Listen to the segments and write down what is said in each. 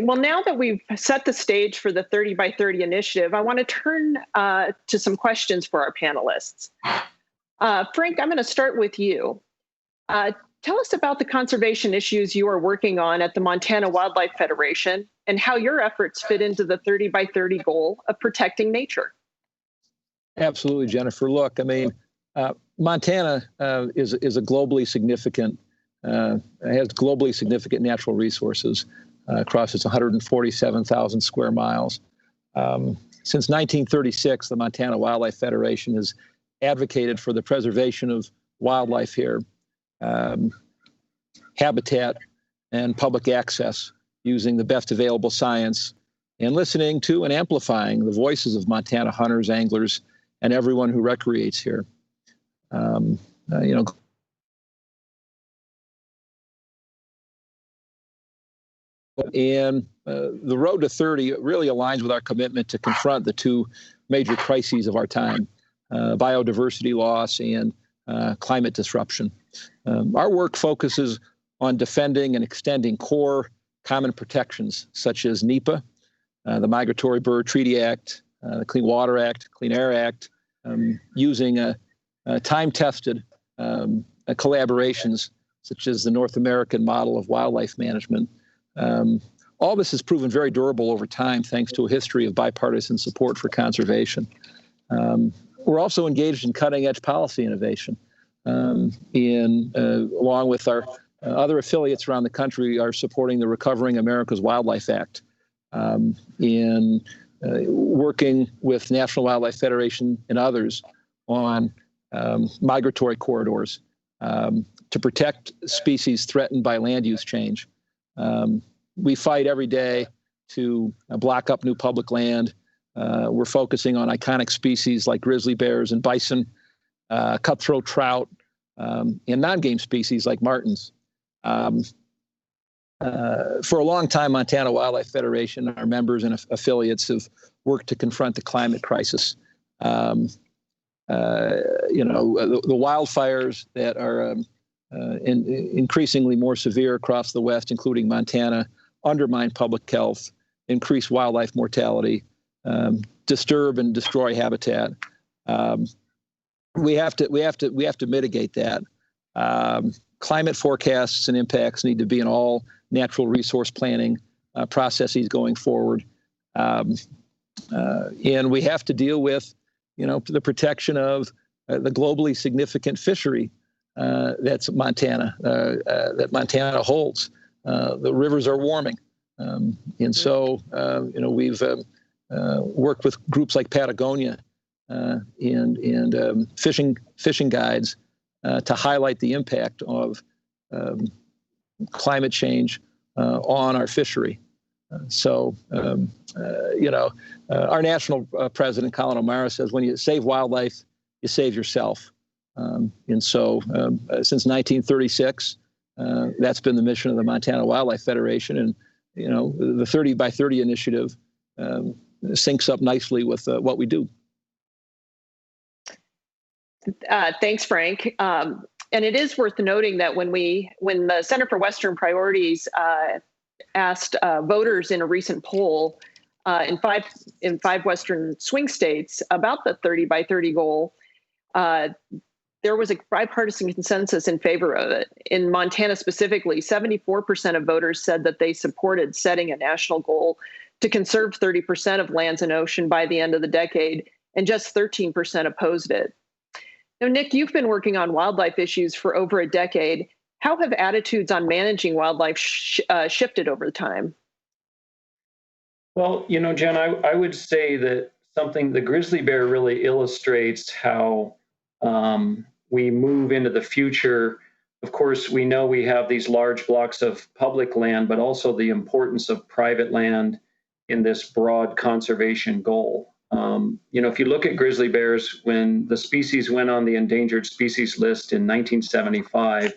Well, now that we've set the stage for the 30 by 30 initiative, I want to turn to some questions for our panelists. Frank, I'm going to start with you. Tell us about the conservation issues you are working on at the Montana Wildlife Federation and how your efforts fit into the 30 by 30 goal of protecting nature. Absolutely, Jennifer. Look, I mean, Montana is a globally significant, has globally significant natural resources across its 147,000 square miles. Since 1936, the Montana Wildlife Federation has advocated for the preservation of wildlife here, habitat and public access using the best available science and listening to and amplifying the voices of Montana hunters, anglers, and everyone who recreates here. You know, and the road to 30 really aligns with our commitment to confront the two major crises of our time, biodiversity loss and climate disruption. Our work focuses on defending and extending core common protections such as NEPA, the Migratory Bird Treaty Act, the Clean Water Act, Clean Air Act, using a time-tested collaborations such as the North American model of wildlife management. All this has proven very durable over time thanks to a history of bipartisan support for conservation. We're also engaged in cutting-edge policy innovation. Along with our other affiliates around the country, are supporting the Recovering America's Wildlife Act, in working with National Wildlife Federation and others on migratory corridors to protect species threatened by land use change. We fight every day to block up new public land. We're focusing on iconic species like grizzly bears and bison, cutthroat trout, and non-game species like martens. For a long time, Montana Wildlife Federation, our members and affiliates have worked to confront the climate crisis. You know, the wildfires that are increasingly more severe across the West, including Montana, undermine public health, increase wildlife mortality, disturb and destroy habitat. We have to mitigate that. Climate forecasts and impacts need to be in all natural resource planning processes going forward, and we have to deal with, you know, the protection of the globally significant fishery that's Montana that Montana holds. The rivers are warming, and so you know, we've worked with groups like Patagonia and fishing guides to highlight the impact of climate change on our fishery. So you know, our national president, Colin O'Mara, says when you save wildlife, you save yourself. And so since 1936, that's been the mission of the Montana Wildlife Federation. And, you know, the 30 by 30 initiative syncs up nicely with what we do. Thanks, Frank. And it is worth noting that when the Center for Western Priorities asked voters in a recent poll in five Western swing states about the 30 by 30 goal, there was a bipartisan consensus in favor of it. In Montana specifically, 74% of voters said that they supported setting a national goal to conserve 30% of lands and ocean by the end of the decade, and just 13% opposed it. Now, Nick, you've been working on wildlife issues for over a decade. How have attitudes on managing wildlife shifted over time? Well, you know, Jen, I would say that the grizzly bear really illustrates how we move into the future. Of course, we know we have these large blocks of public land, but also the importance of private land in this broad conservation goal. You know, if you look at grizzly bears, when the species went on the endangered species list in 1975,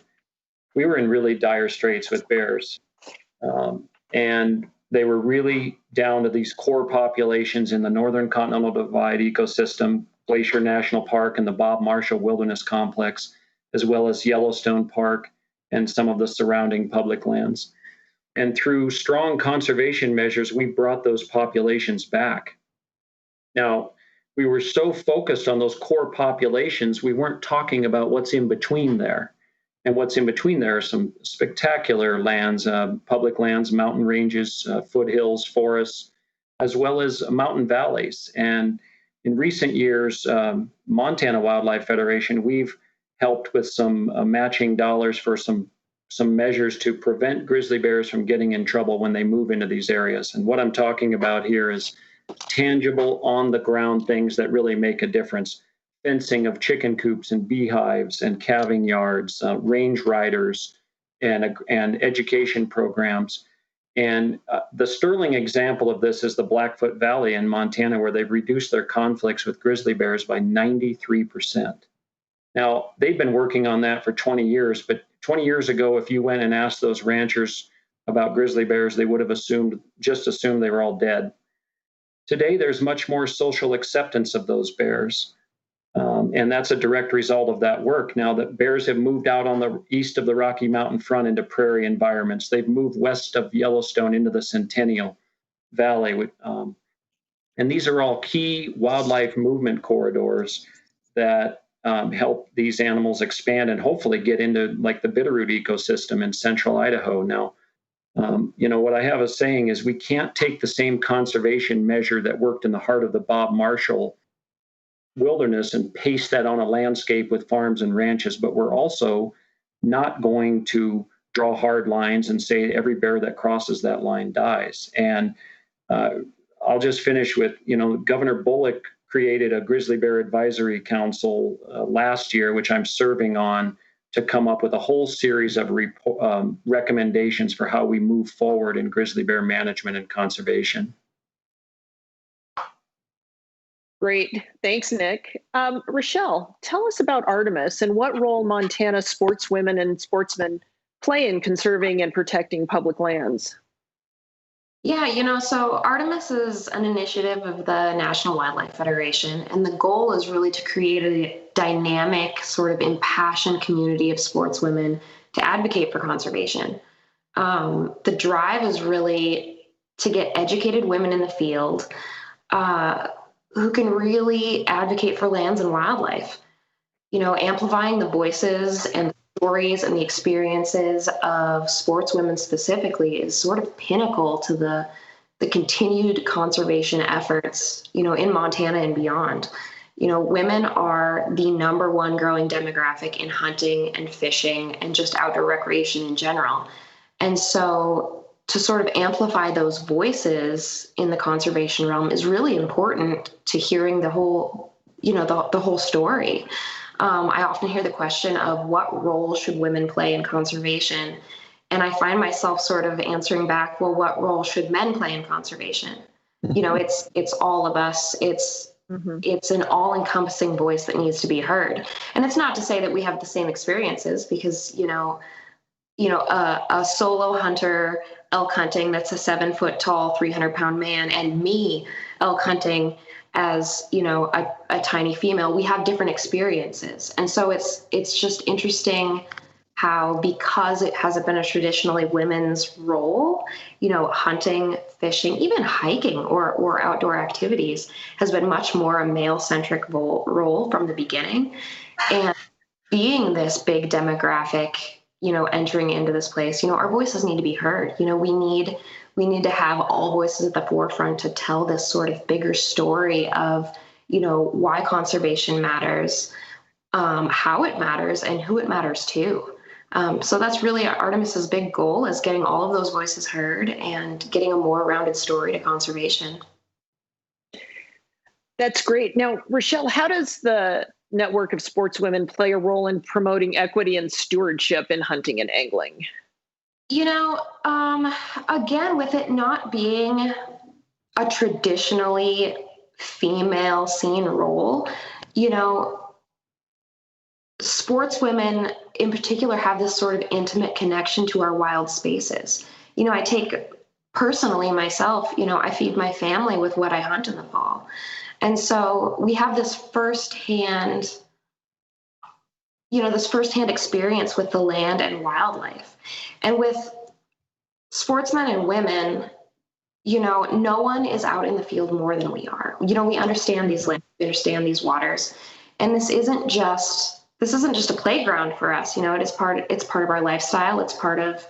we were in really dire straits with bears. And they were really down to these core populations in the Northern Continental Divide ecosystem, Glacier National Park and the Bob Marshall Wilderness Complex, as well as Yellowstone Park and some of the surrounding public lands. And through strong conservation measures, we brought those populations back. Now, we were so focused on those core populations, we weren't talking about what's in between there. And what's in between there are some spectacular lands, public lands, mountain ranges, foothills, forests, as well as mountain valleys. And in recent years, Montana Wildlife Federation, we've helped with some matching dollars for some measures to prevent grizzly bears from getting in trouble when they move into these areas. And what I'm talking about here is tangible, on the ground things that really make a difference. Fencing of chicken coops and beehives and calving yards, range riders, and education programs. And the sterling example of this is the Blackfoot Valley in Montana, where they've reduced their conflicts with grizzly bears by 93%. Now, they've been working on that for 20 years, but 20 years ago, if you went and asked those ranchers about grizzly bears, they would have just assumed they were all dead. Today, there's much more social acceptance of those bears. And that's a direct result of that work. Now that bears have moved out on the east of the Rocky Mountain front into prairie environments, they've moved west of Yellowstone into the Centennial Valley. And these are all key wildlife movement corridors that help these animals expand and hopefully get into like the Bitterroot ecosystem in central Idaho. Now, what I have a saying is we can't take the same conservation measure that worked in the heart of the Bob Marshall wilderness and paste that on a landscape with farms and ranches, but we're also not going to draw hard lines and say every bear that crosses that line dies. And I'll just finish with, Governor Bullock created a Grizzly Bear Advisory Council last year, which I'm serving on, to come up with a whole series of recommendations for how we move forward in grizzly bear management and conservation. Great. Thanks, Nick. Rochelle, tell us about Artemis and what role Montana sportswomen and sportsmen play in conserving and protecting public lands. Yeah, so Artemis is an initiative of the National Wildlife Federation, and the goal is really to create a dynamic, sort of impassioned community of sportswomen to advocate for conservation. The drive is really to get educated women in the field who can really advocate for lands and wildlife. Amplifying the voices and stories and the experiences of sportswomen specifically is sort of pinnacle to the continued conservation efforts, in Montana and beyond. Women are the #1 growing demographic in hunting and fishing and just outdoor recreation in general. And so to sort of amplify those voices in the conservation realm is really important to hearing the whole, the whole story. I often hear the question of what role should women play in conservation? And I find myself sort of answering back, well, what role should men play in conservation? It's all of us. It's an all-encompassing voice that needs to be heard. And it's not to say that we have the same experiences because, a solo hunter elk hunting that's a 7-foot tall, 300-pound man, and me elk hunting as a tiny female, we have different experiences. And so it's just interesting how, because it hasn't been a traditionally women's role, hunting, fishing, even hiking or outdoor activities has been much more a male-centric role from the beginning. And being this big demographic, entering into this place, our voices need to be heard. We need to have all voices at the forefront to tell this sort of bigger story of, why conservation matters, how it matters, and who it matters to. So that's really Artemis's big goal, is getting all of those voices heard and getting a more rounded story to conservation. That's great. Now, Rochelle, how does the network of sportswomen play a role in promoting equity and stewardship in hunting and angling? Again, with it not being a traditionally female seen role, sportswomen in particular have this sort of intimate connection to our wild spaces. I take personally myself, I feed my family with what I hunt in the fall. And so we have this firsthand experience with the land and wildlife. And with sportsmen and women, no one is out in the field more than we are. We understand these lands, we understand these waters, and this isn't just a playground for us. It's part of our lifestyle. It's part of,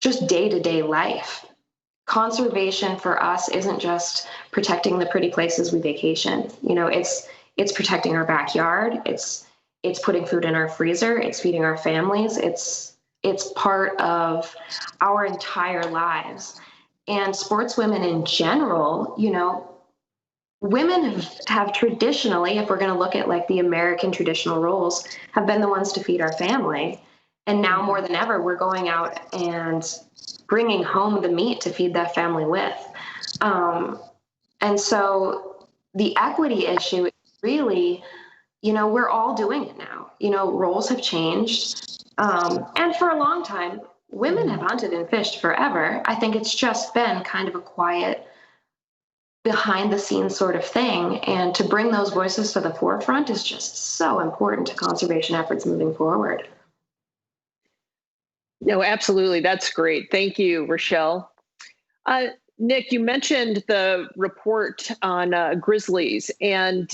just day-to-day life. Conservation for us isn't just protecting the pretty places we vacation. It's protecting our backyard. It's putting food in our freezer. It's feeding our families. It's part of our entire lives. And sportswomen in general, women have traditionally, if we're going to look at like the American traditional roles, have been the ones to feed our family. And now more than ever, we're going out and bringing home the meat to feed that family with. And so the equity issue is really, we're all doing it now. Roles have changed. And for a long time, women have hunted and fished forever. I think it's just been kind of a quiet, behind the scenes sort of thing. And to bring those voices to the forefront is just so important to conservation efforts moving forward. No, absolutely. That's great. Thank you, Rochelle. Nick, you mentioned the report on grizzlies, and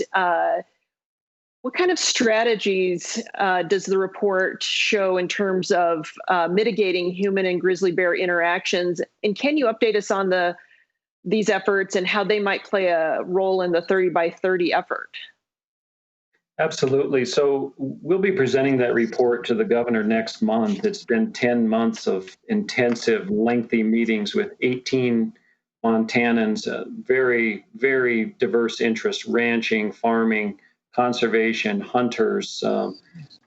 what kind of strategies does the report show in terms of mitigating human and grizzly bear interactions? And can you update us on these efforts and how they might play a role in the 30 by 30 effort? Absolutely. So we'll be presenting that report to the governor next month. It's been 10 months of intensive, lengthy meetings with 18 Montanans, very, very diverse interests: ranching, farming, conservation, hunters, the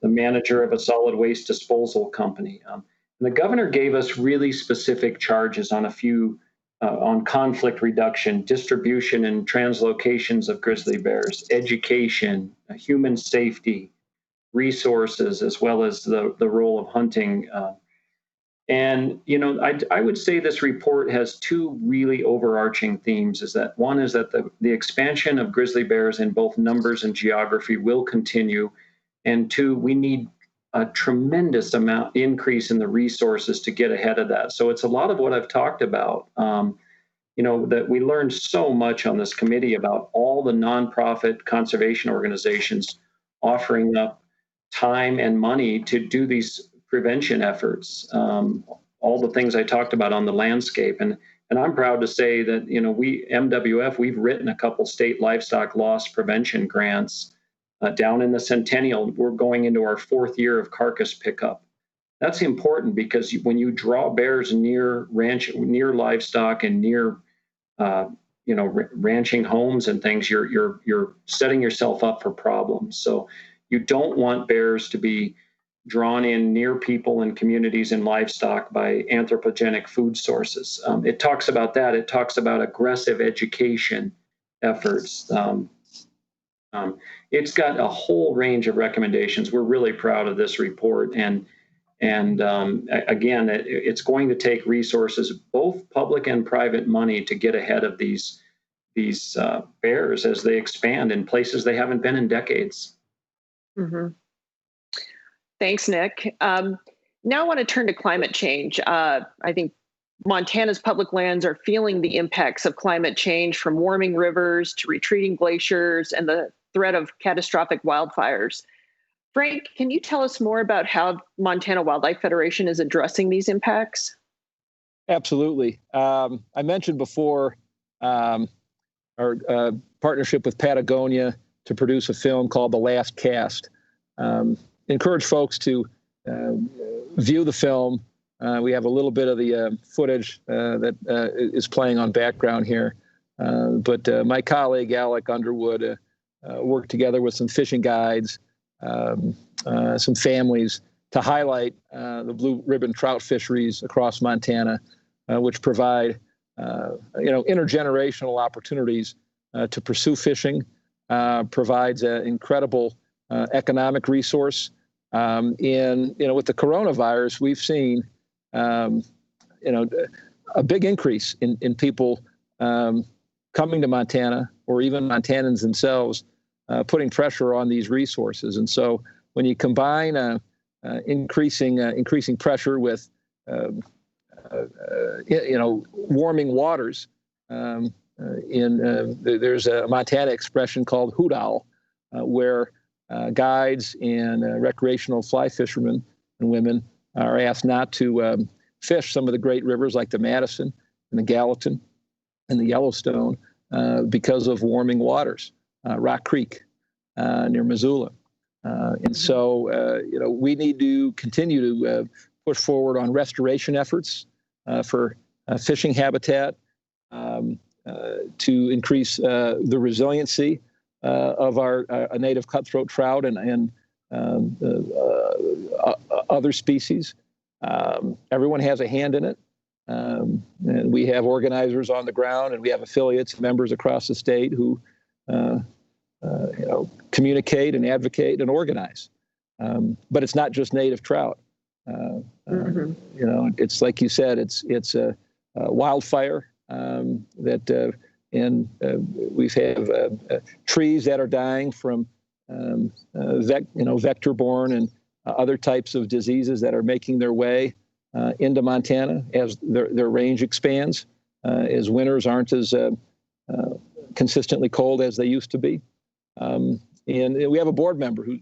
manager of a solid waste disposal company. And the governor gave us really specific charges on a few on conflict reduction, distribution and translocations of grizzly bears, education, human safety, resources, as well as the role of hunting. And I would say this report has two really overarching themes. One is that the expansion of grizzly bears in both numbers and geography will continue. And two, we need a tremendous amount increase in the resources to get ahead of that. So it's a lot of what I've talked about. That we learned so much on this committee about all the nonprofit conservation organizations offering up time and money to do these prevention efforts. All the things I talked about on the landscape, and I'm proud to say that we've written a couple state livestock loss prevention grants. Down in the Centennial, we're going into our 4th year of carcass pickup. That's important because when you draw bears near livestock and near ranching homes and things, you're setting yourself up for problems. So you don't want bears to be drawn in near people and communities and livestock by anthropogenic food sources. It talks about that. It talks about aggressive education efforts. It's got a whole range of recommendations. We're really proud of this report. And again, it's going to take resources, both public and private money, to get ahead of these bears as they expand in places they haven't been in decades. Mm-hmm. Thanks, Nick. Now I want to turn to climate change. I think Montana's public lands are feeling the impacts of climate change, from warming rivers to retreating glaciers and the threat of catastrophic wildfires. Frank, can you tell us more about how Montana Wildlife Federation is addressing these impacts? Absolutely. I mentioned before our partnership with Patagonia to produce a film called The Last Cast. Encourage folks to view the film. We have a little bit of the footage that is playing on background here. But my colleague, Alec Underwood, worked together with some fishing guides, some families, to highlight the blue ribbon trout fisheries across Montana, which provide intergenerational opportunities to pursue fishing, provides an incredible economic resource. And with the coronavirus, we've seen a big increase in people coming to Montana, or even Montanans themselves, putting pressure on these resources. And so when you combine increasing pressure with warming waters. There's a Montana expression called hoot owl, where guides and recreational fly fishermen and women are asked not to fish some of the great rivers like the Madison and the Gallatin and the Yellowstone because of warming waters, Rock Creek near Missoula. And so, we need to continue to push forward on restoration efforts for fishing habitat to increase the resiliency of our native cutthroat trout and other species. Everyone has a hand in it. And we have organizers on the ground, and we have affiliates, members across the state who communicate and advocate and organize. But it's not just native trout. It's like you said, it's a wildfire that we've had trees that are dying from vector-borne and other types of diseases that are making their way into Montana as their range expands, as winters aren't as consistently cold as they used to be. And we have a board member who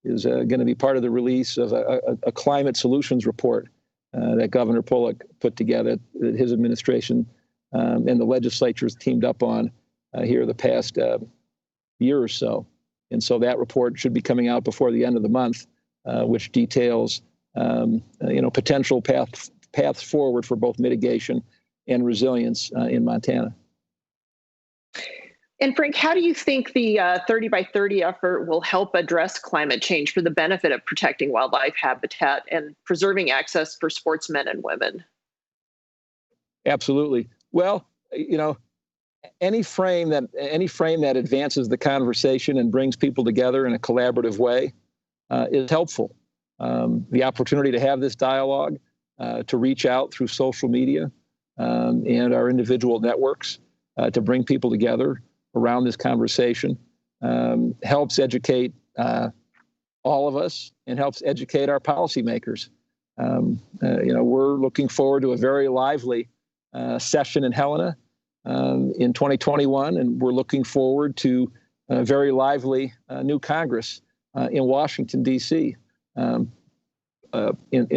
is going to be part of the release of a climate solutions report that Governor Bullock put together, that his administration and the legislature's teamed up on here the past year or so. And so that report should be coming out before the end of the month, which details potential paths forward for both mitigation and resilience in Montana. And Frank, how do you think the 30 by 30 effort will help address climate change for the benefit of protecting wildlife habitat and preserving access for sportsmen and women? Absolutely. Well, any frame that advances the conversation and brings people together in a collaborative way is helpful. The opportunity to have this dialogue, to reach out through social media and our individual networks to bring people together around this conversation helps educate all of us and helps educate our policymakers. We're looking forward to a very lively session in Helena in 2021, and we're looking forward to a very lively new Congress in Washington, D.C. And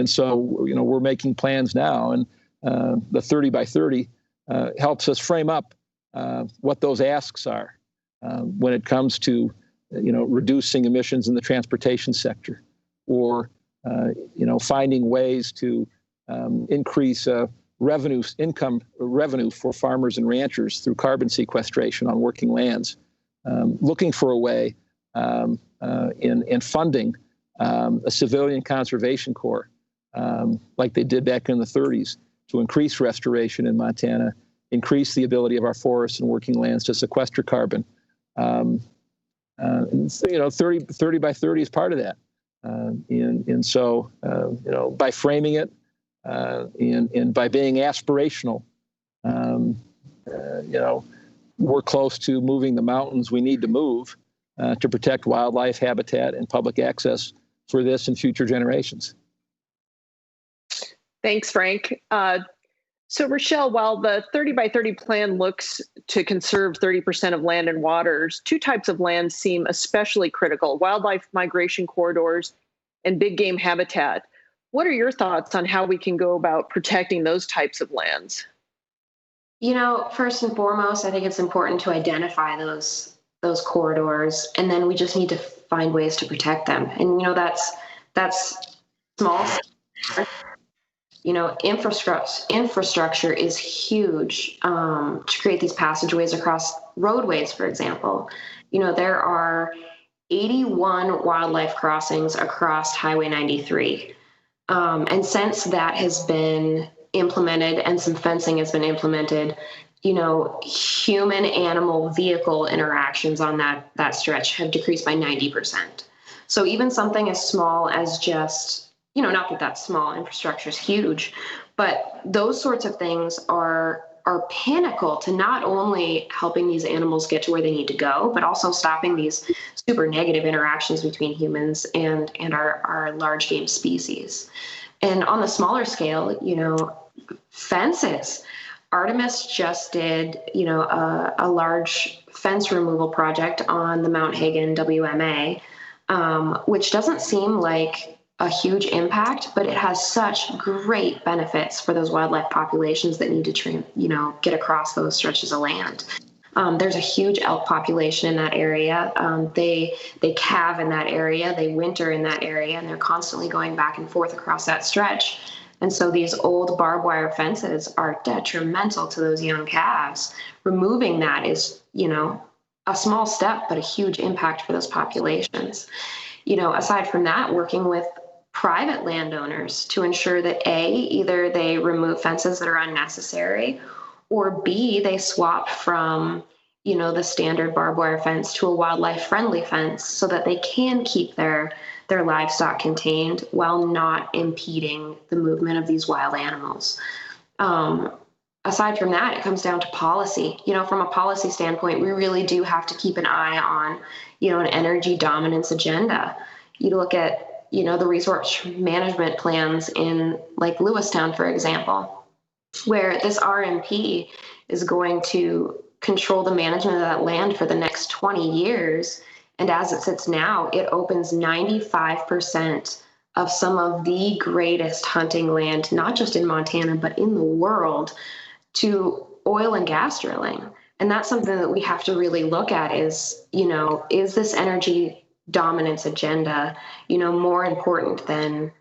so, we're making plans now, and the 30 by 30 helps us frame up what those asks are when it comes to, reducing emissions in the transportation sector, or, finding ways to increase income revenue for farmers and ranchers through carbon sequestration on working lands, looking for a way in funding a civilian conservation corps, like they did back in the 30s, to increase restoration in Montana, increase the ability of our forests and working lands to sequester carbon. 30 by 30 is part of that. And so, by framing it and by being aspirational, we're close to moving the mountains we need to move to protect wildlife habitat and public access for this and future generations. Thanks, Frank. So Rochelle, while the 30 by 30 plan looks to conserve 30% of land and waters, two types of land seem especially critical: wildlife migration corridors and big game habitat. What are your thoughts on how we can go about protecting those types of lands? First and foremost, I think it's important to identify those corridors, and then we just need to find ways to protect them. And that's small. Infrastructure is huge to create these passageways across roadways, for example. There are 81 wildlife crossings across Highway 93. And since that has been implemented and some fencing has been implemented, human animal vehicle interactions on that stretch have decreased by 90%. So even something as small as just, not that that's small, infrastructure is huge, but those sorts of things are pinnacle to not only helping these animals get to where they need to go, but also stopping these super negative interactions between humans and our large game species. And on the smaller scale, fences. Artemis just did, a large fence removal project on the Mount Hagen WMA, which doesn't seem like a huge impact, but it has such great benefits for those wildlife populations that need to, get across those stretches of land. There's a huge elk population in that area. They calve in that area, they winter in that area, and they're constantly going back and forth across that stretch. And so these old barbed wire fences are detrimental to those young calves. Removing that is, a small step, but a huge impact for those populations. Aside from that, working with private landowners to ensure that either they remove fences that are unnecessary, or B, they swap from, the standard barbed wire fence to a wildlife friendly fence so that they can keep their livestock contained while not impeding the movement of these wild animals. Aside from that, it comes down to policy. From a policy standpoint, we really do have to keep an eye on, an energy dominance agenda. You look at, the resource management plans in like Lewistown, for example, where this RMP is going to control the management of that land for the next 20 years. And as it sits now, it opens 95% of some of the greatest hunting land, not just in Montana, but in the world, to oil and gas drilling. And that's something that we have to really look at is, is this energy dominance agenda, more important than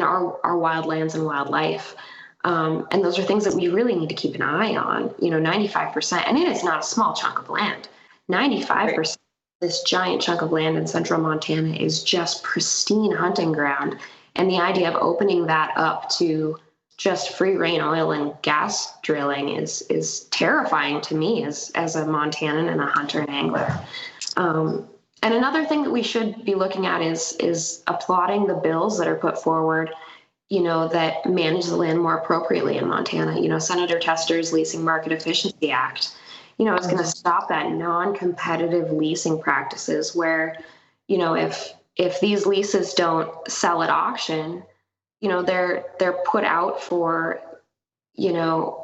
our wildlands and wildlife? And those are things that we really need to keep an eye on, 95%. And it is not a small chunk of land. 95%, this giant chunk of land in central Montana is just pristine hunting ground. And the idea of opening that up to just free rein oil and gas drilling is terrifying to me as a Montanan and a hunter and angler. And another thing that we should be looking at is applauding the bills that are put forward, that manage the land more appropriately in Montana. Senator Tester's Leasing Market Efficiency Act, is going to stop that non-competitive leasing practices where, if these leases don't sell at auction, they're put out for,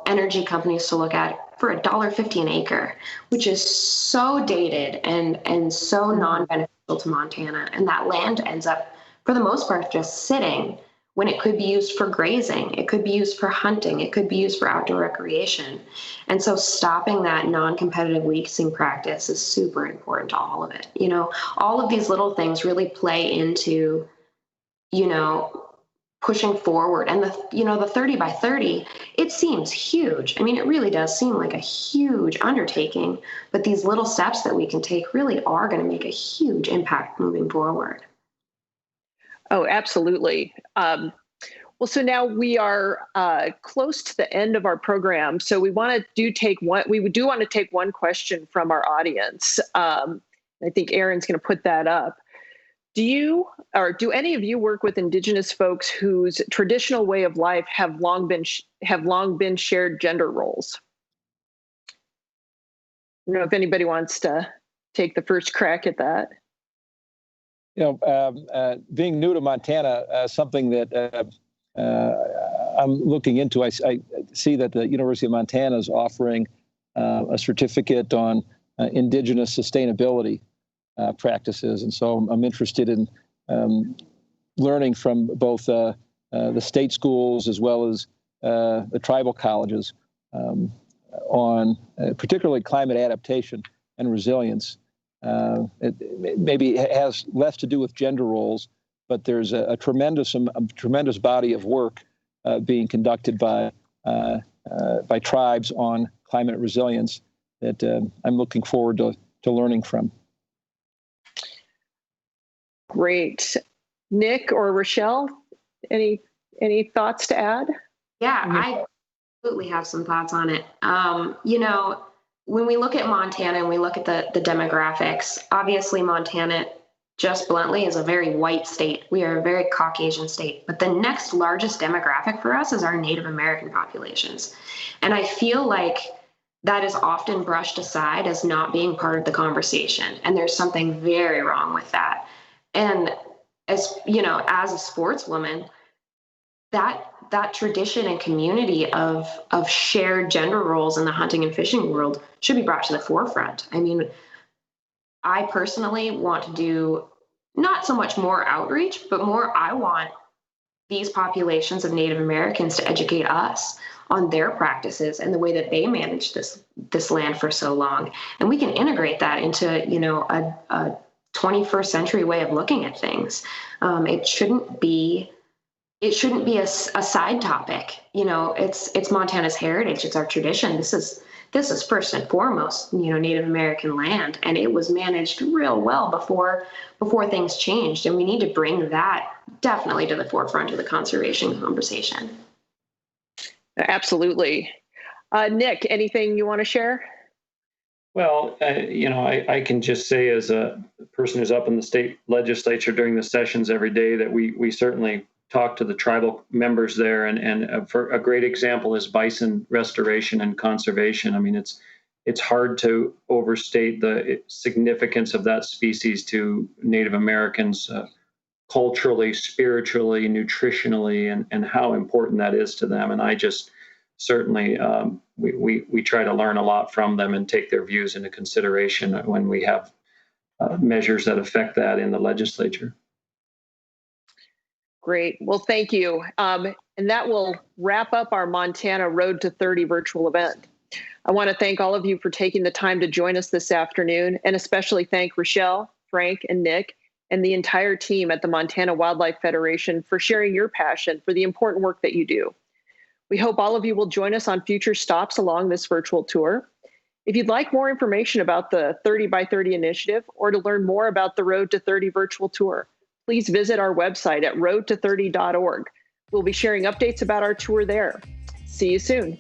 energy companies to look at for $1.50 an acre, which is so dated and so non-beneficial to Montana. And that land ends up, for the most part, just sitting when it could be used for grazing, it could be used for hunting, it could be used for outdoor recreation. And so stopping that non-competitive leasing practice is super important to all of it. All of these little things really play into, pushing forward. And the 30 by 30, it seems huge. I mean, it really does seem like a huge undertaking, but these little steps that we can take really are going to make a huge impact moving forward. Oh, absolutely. Well, so now we are close to the end of our program. So we want to take one question from our audience. I think Aaron's going to put that up. Do any of you work with Indigenous folks whose traditional way of life have long been shared gender roles? I don't know if anybody wants to take the first crack at that. Being new to Montana, something that I'm looking into, I see that the University of Montana is offering a certificate on Indigenous sustainability practices. And so I'm interested in learning from both the state schools as well as the tribal colleges on particularly climate adaptation and resilience. It maybe has less to do with gender roles, but there's a tremendous body of work being conducted by tribes on climate resilience that I'm looking forward to learning from. Great. Nick or Rochelle, any thoughts to add? Yeah, I absolutely have some thoughts on it. When we look at Montana and we look at the demographics, obviously Montana, just bluntly, is a very white state. We are a very Caucasian state. But the next largest demographic for us is our Native American populations. And I feel like that is often brushed aside as not being part of the conversation. And there's something very wrong with that. And as a sportswoman, that tradition and community of shared gender roles in the hunting and fishing world should be brought to the forefront. I mean, I personally want to do not so much more outreach, but more I want these populations of Native Americans to educate us on their practices and the way that they managed this land for so long. And we can integrate that into, you know, a 21st century way of looking at things. It shouldn't be a side topic. You know, it's Montana's heritage. It's our tradition. This is first and foremost, you know, Native American land, and it was managed real well before things changed. And we need to bring that definitely to the forefront of the conservation conversation. Absolutely. Nick, anything you want to share? Well, you know, I can just say, as a person who's up in the state legislature during the sessions every day, that we certainly talk to the tribal members there, and for a great example is bison restoration and conservation. I mean, it's hard to overstate the significance of that species to Native Americans, culturally, spiritually, nutritionally, and how important that is to them. And I just certainly we try to learn a lot from them and take their views into consideration when we have measures that affect that in the legislature. Great. Well, thank you. And that will wrap up our Montana Road to 30 virtual event. I want to thank all of you for taking the time to join us this afternoon, and especially thank Rochelle, Frank, and Nick, and the entire team at the Montana Wildlife Federation for sharing your passion for the important work that you do. We hope all of you will join us on future stops along this virtual tour. If you'd like more information about the 30 by 30 initiative, or to learn more about the Road to 30 virtual tour, please visit our website at roadto30.org. We'll be sharing updates about our tour there. See you soon.